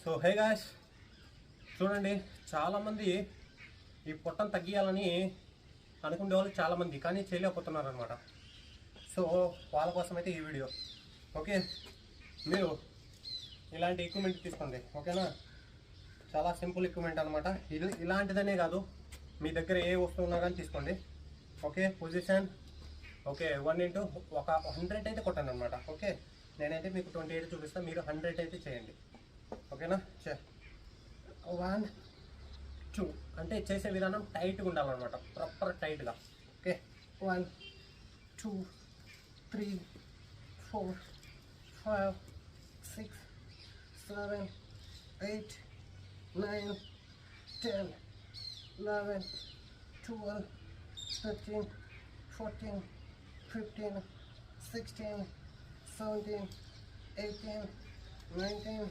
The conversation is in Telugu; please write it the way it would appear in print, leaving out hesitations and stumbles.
సో హే గాయ్స్, చూడండి, చాలామంది ఈ పొట్టను తగ్గియాలని అనుకునే వాళ్ళు చాలామంది కానీ చేయలేకపోతున్నారు అనమాట. సో వాళ్ళ కోసం అయితే ఈ వీడియో. ఓకే, మీరు ఇలాంటి ఎక్విప్మెంట్ తీసుకోండి. ఓకేనా, చాలా సింపుల్ ఎక్విప్మెంట్ అనమాట. ఇది ఇలాంటిదనే కాదు, మీ దగ్గర ఏ వస్తువు ఉన్నా కానీ తీసుకోండి. ఓకే, పొజిషన్ ఓకే 1 into 100 అయితే కొట్టండి అనమాట. ఓకే, నేనైతే మీకు 28 చూపిస్తాను, మీరు 100 అయితే చేయండి. ఓకేనా, 1 2 అంటే చేసే విధానం టైట్గా ఉండాలన్నమాట, ప్రాపర్ టైట్గా. ఓకే, 1 2 3 4 5 6 7 8 9 10 11 12 13 14 15 16 17 18 19